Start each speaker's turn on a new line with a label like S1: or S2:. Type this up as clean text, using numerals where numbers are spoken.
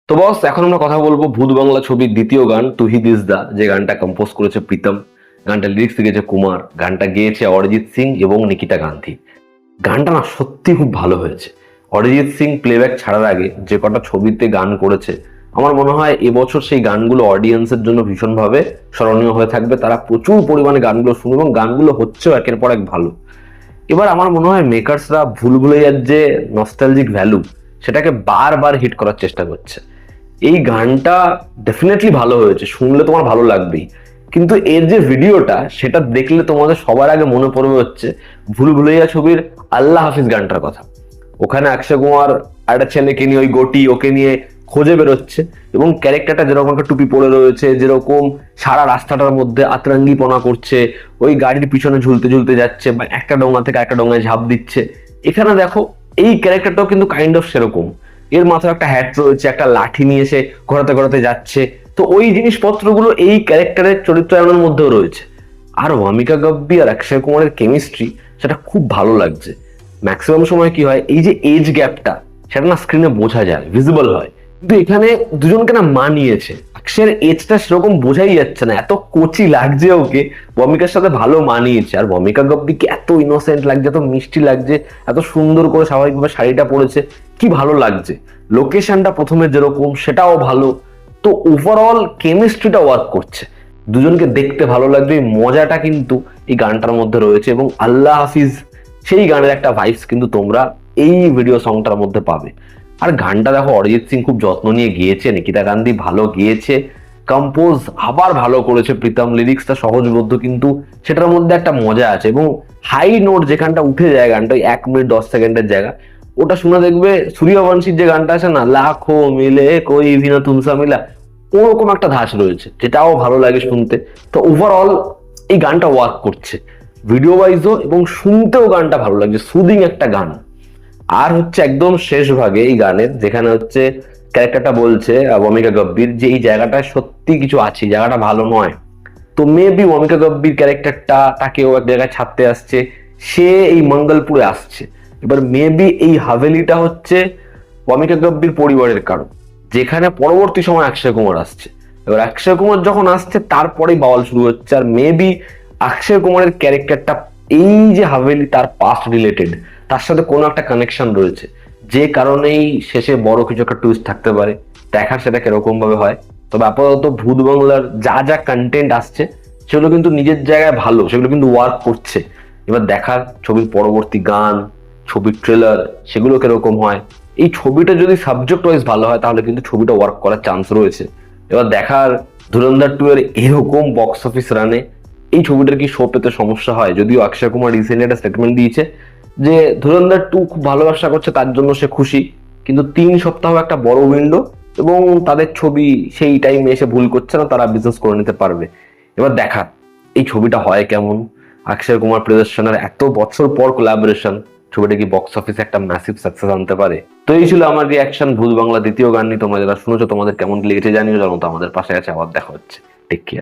S1: তো বস, এখন আমরা কথা বলবো ভূত বাংলা ছবির দ্বিতীয় গান তুহি দিস দা, যে গানটা কম্পোজ করেছে প্রীতম। গানটা লিরিক্স লিখেছে কুমার, গানটা গেয়েছে অরিজিৎ সিং এবং নিকিতা গান্ধী। গানটা না সত্যি খুব ভালো হয়েছে। অরিজিৎ সিং প্লেব্যাক ছাড়ার আগে যে কটা ছবিতে গান করেছে, আমার মনে হয় এবছর সেই গানগুলো অডিয়েন্সের জন্য ভীষণভাবে স্মরণীয় হয়ে থাকবে। তারা প্রচুর পরিমাণে গানগুলো শুনবে এবং গানগুলো হচ্ছেও একের পর এক ভালো। এবার আমার মনে হয় মেকার্সরা ভুল ভুলাইয়ার যে নস্টালজিক ভ্যালু, সেটাকে বারবার হিট করার চেষ্টা করছে। এই গানটা ডেফিনেটলি ভালো হয়েছে, শুনলে তোমার ভালো লাগবেই, কিন্তু এর যে ভিডিওটা সেটা দেখলে তোমাদের সবার আগে মনে পড়বে হচ্ছে ভুল ভুলাইয়া ছবির আল্লাহ হাফিজ গানটার কথা। ওখানে অক্ষয় কুমার একটা ছেলেকে নিয়ে, ওই গোটি ওকে নিয়ে খোঁজে বেরোচ্ছে, এবং ক্যারেক্টারটা যেরকম একটা টুপি পরে রয়েছে, যেরকম সারা রাস্তাটার মধ্যে আতরাঙ্গিপনা করছে, ওই গাড়ির পিছনে ঝুলতে ঝুলতে যাচ্ছে বা একটা ডোঙা থেকে একটা ডোঙায় ঝাঁপ দিচ্ছে। এখানে দেখো এই ক্যারেক্টারটাও কিন্তু কাইন্ড অফ সেরকম। এর মাথায় একটা হ্যাট রয়েছে, একটা লাঠি নিয়ে এসে ঘোরাতে ঘোরাতে যাচ্ছে। তো ওই জিনিসপত্রগুলো এই ক্যারেক্টারের চরিত্রায়নের মধ্যেও রয়েছে। আর ওয়ামিকা গাব্বি আর অক্ষয় কুমারের কেমিস্ট্রি, সেটা খুব ভালো লাগছে। ম্যাক্সিমাম সময় কি হয়, এই যে এজ গ্যাপটা, সেটা না স্ক্রিনে বোঝা যায়, ভিজিবল হয়, কিন্তু এখানে দুজনকে না মানিয়েছে। অক্ষয়ের এজটা সেরকম বোঝাই যাচ্ছে না, এত কোচি লাগছে ওকে, ভূমিকার সাথে ভালো মানিয়েছে। আর ভূমিকা গাব্বিকে এত ইনোসেন্ট লাগছে, এত মিষ্টি লাগছে, এত সুন্দর করে স্বাভাবিকভাবে শাড়িটা পরেছে, কি ভালো লাগছে। লোকেশনটা প্রথমে যেরকম সেটাও ভালো। তো ওভারঅল কেমিস্ট্রিটা ওয়ার্ক করছে, দুজনকে দেখতে ভালো লাগবে, এই মজাটা কিন্তু এই গানটার মধ্যে রয়েছে। এবং আল্লাহ হাফিজ সেই গানের একটা ভাইবস কিন্তু তোমরা এই ভিডিও সংটার মধ্যে পাবে। আর গানটা দেখো অরিজিৎ সিং খুব যত্ন নিয়ে গিয়েছে, নিকিতা গান্ধী ভালো গিয়েছে, কম্পোজ আবার ভালো করেছে প্রীতম, লিরিক্সটা সহজবোধ্য কিন্তু সেটার মধ্যে একটা মজা আছে। এবং হাই নোট যেখানটা উঠে যায় গানটা, ওই 1 মিনিট 10 সেকেন্ডের জায়গা, ওটা শুনে দেখবে সূর্যবংশীর যে গানটা আছে না, লাখো মিলে কই ভি না তুমসা মিলা, ওরকম একটা ধাঁচ রয়েছে, যেটাও ভালো লাগে শুনতে। তো ওভারঅল এই গানটা ওয়ার্ক করছে ভিডিও ওয়াইজও, এবং শুনতেও গানটা ভালো লাগছে, সুদিং একটা গান। আর হচ্ছে একদম শেষ ভাগে এই গানের, যেখানে হচ্ছে ক্যারেক্টারটা বলছে ওয়ামিকা গাব্বির যে এই জায়গাটা সত্যি কিছু আছে, জায়গাটা ভালো নয়। তো মেবি ওয়ামিকা গাব্বির ক্যারেক্টারটা, তাকে ও এক জায়গায় ছাড়তে আসছে, সে এই মঙ্গলপুরে আসছে। এবার মেবি এই হাভেলিটা হচ্ছে ওয়ামিকা গাব্বির পরিবারের কারণ, যেখানে পরবর্তী সময় অক্ষয় কুমার আসছে। এবার অক্ষয় কুমার যখন আসছে তারপরেই বাওয়াল শুরু হচ্ছে। আর মেবি অক্ষয় কুমারের ক্যারেক্টারটা, এই যে হাভেলি তার পাস্ট রিলেটেড, তার সাথে কোনো একটা কানেকশন রয়েছে, যে কারণেই শেষে বড় কিছু একটা টুইস্ট থাকতে পারে। দেখার সেটা কিরকম ভাবে হয়। তবে আপাতত ভূত বাংলার যা যা কন্টেন্ট আসছে সেগুলো কিন্তু নিজের জায়গায় ভালো, সেগুলো কিন্তু ওয়ার্ক করছে। এবার দেখার ছবির পরবর্তী গান, ছবির ট্রেলার, সেগুলো কিরকম হয়। এই ছবিটা যদি সাবজেক্ট ওয়াইজ ভালো হয়, তাহলে কিন্তু ছবিটা ওয়ার্ক করার চান্স রয়েছে। এবার দেখার ধুরন্ধর 2 এর এরকম বক্স অফিস রানে এই ছবিটার কি শো পেতে সমস্যা হয়। যদিও অক্ষয় কুমার রিসেন্টলি একটা স্টেটমেন্ট দিয়েছে যে ধুরন্ধর 2 খুব ভালো ব্যবসা করছে, তার জন্য সে খুশি, কিন্তু 3 সপ্তাহ একটা বড় উইন্ডো, এবং তাদের ছবি সেই টাইমে এসে ভুল করছে না, তারা বিজনেস করে নিতে পারবে। এবার দেখা এই ছবিটা হয় কেমন। অক্ষয় কুমার প্রিয়দর্শনের এত বছর পর কোলাবোরেশন, ছবিটা কি বক্স অফিসে একটা ম্যাসিভ সাকসেস আনতে পারে। তো এই ছিল আমার রিয়াকশন ভূত বাংলা দ্বিতীয় গান নিয়ে। তোমরা যারা শুনেছো, তোমাদের কেমন লেগেছে জানিও, জানো তো আমাদের পাশে আছে। আবার দেখা হচ্ছে, টেক কেয়ার।